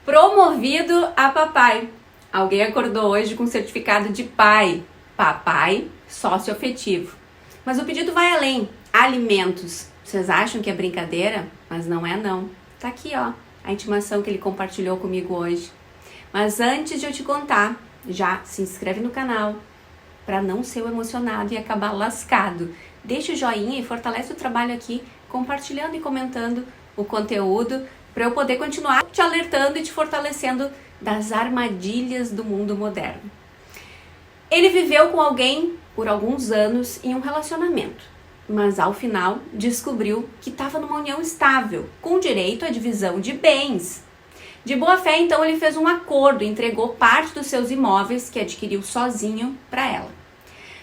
Promovido a papai. Alguém acordou hoje com certificado de pai. Papai socioafetivo. Mas o pedido vai além. Alimentos. Vocês acham que é brincadeira? Mas não é não. Tá aqui, ó, a intimação que ele compartilhou comigo hoje. Mas antes de eu te contar, já se inscreve no canal para não ser o emocionado e acabar lascado. Deixa o joinha e fortalece o trabalho aqui, compartilhando e comentando o conteúdo, para eu poder continuar te alertando e te fortalecendo das armadilhas do mundo moderno. Ele viveu com alguém por alguns anos em um relacionamento, mas ao final descobriu que estava numa união estável, com direito à divisão de bens. De boa fé, então, ele fez um acordo e entregou parte dos seus imóveis que adquiriu sozinho para ela.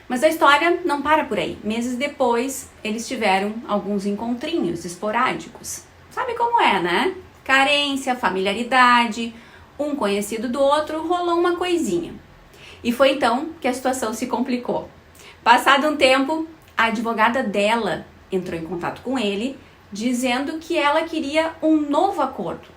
Mas a história não para por aí. Meses depois, eles tiveram alguns encontrinhos esporádicos. Sabe como é, né? Carência, familiaridade, um conhecido do outro, rolou uma coisinha. E foi então que a situação se complicou. Passado um tempo, a advogada dela entrou em contato com ele, dizendo que ela queria um novo acordo.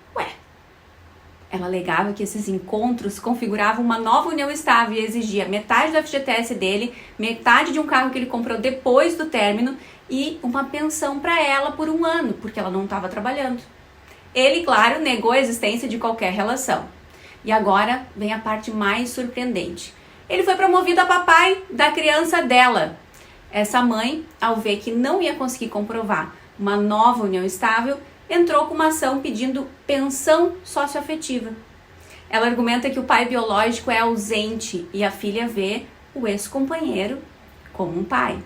Ela alegava que esses encontros configuravam uma nova união estável e exigia metade do FGTS dele, metade de um carro que ele comprou depois do término e uma pensão para ela por um ano, porque ela não estava trabalhando. Ele, claro, negou a existência de qualquer relação. E agora vem a parte mais surpreendente. Ele foi promovido a papai da criança dela. Essa mãe, ao ver que não ia conseguir comprovar uma nova união estável, entrou com uma ação pedindo pensão socioafetiva. Ela argumenta que o pai biológico é ausente e a filha vê o ex-companheiro como um pai.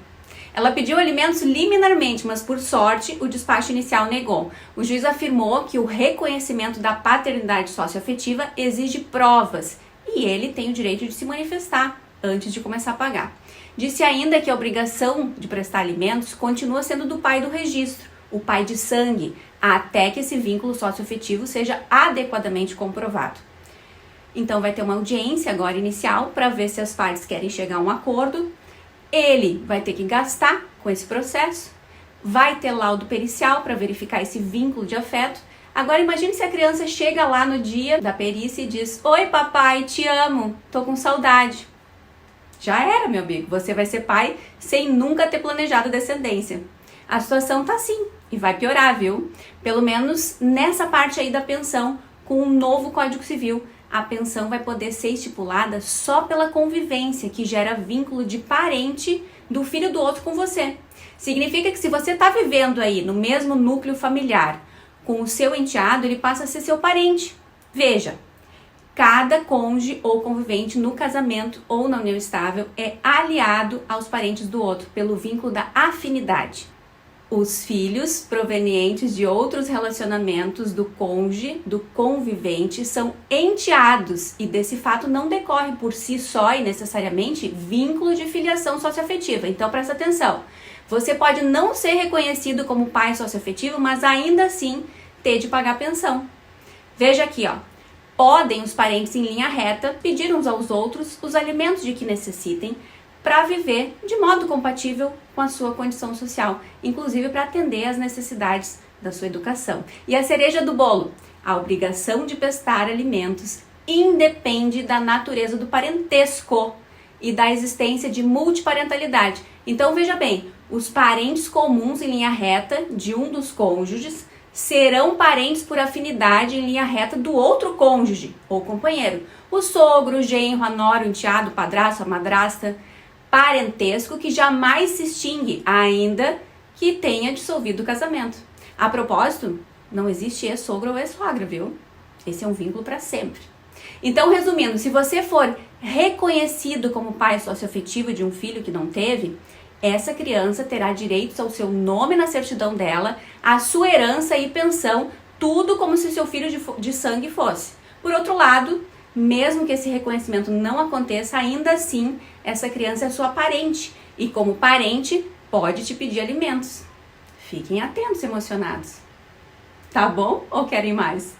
Ela pediu alimentos liminarmente, mas por sorte o despacho inicial negou. O juiz afirmou que o reconhecimento da paternidade socioafetiva exige provas e ele tem o direito de se manifestar antes de começar a pagar. Disse ainda que a obrigação de prestar alimentos continua sendo do pai do registro, o pai de sangue, até que esse vínculo socioafetivo seja adequadamente comprovado. Então vai ter uma audiência agora inicial para ver se as partes querem chegar a um acordo. Ele vai ter que gastar com esse processo, vai ter laudo pericial para verificar esse vínculo de afeto. Agora imagine se a criança chega lá no dia da perícia e diz: "Oi papai, te amo, tô com saudade". Já era, meu amigo, você vai ser pai sem nunca ter planejado descendência. A situação tá assim e vai piorar, viu? Pelo menos nessa parte aí da pensão, com um novo Código Civil, a pensão vai poder ser estipulada só pela convivência, que gera vínculo de parente do filho do outro com você. Significa que se você está vivendo aí no mesmo núcleo familiar com o seu enteado, ele passa a ser seu parente. Veja, cada cônjuge ou convivente no casamento ou na união estável é aliado aos parentes do outro pelo vínculo da afinidade. Os filhos provenientes de outros relacionamentos do cônjuge, do convivente, são enteados e desse fato não decorre por si só e necessariamente vínculo de filiação socioafetiva. Então presta atenção, você pode não ser reconhecido como pai socioafetivo, mas ainda assim ter de pagar pensão. Veja aqui, ó. Podem os parentes em linha reta pedir uns aos outros os alimentos de que necessitem para viver de modo compatível com a sua condição social, inclusive para atender às necessidades da sua educação. E a cereja do bolo, a obrigação de prestar alimentos independe da natureza do parentesco e da existência de multiparentalidade. Então veja bem, os parentes comuns em linha reta de um dos cônjuges serão parentes por afinidade em linha reta do outro cônjuge ou companheiro. O sogro, o genro, a nora, o enteado, o padrasto, a madrasta, parentesco que jamais se extingue, ainda que tenha dissolvido o casamento. A propósito, não existe ex-sogro ou ex-sogra, viu? Esse é um vínculo para sempre. Então, resumindo, se você for reconhecido como pai socioafetivo de um filho que não teve, essa criança terá direitos ao seu nome na certidão dela, à sua herança e pensão, tudo como se seu filho de sangue fosse. Por outro lado, mesmo que esse reconhecimento não aconteça, ainda assim, essa criança é sua parente e, como parente, pode te pedir alimentos. Fiquem atentos, emocionados. Tá bom ou querem mais?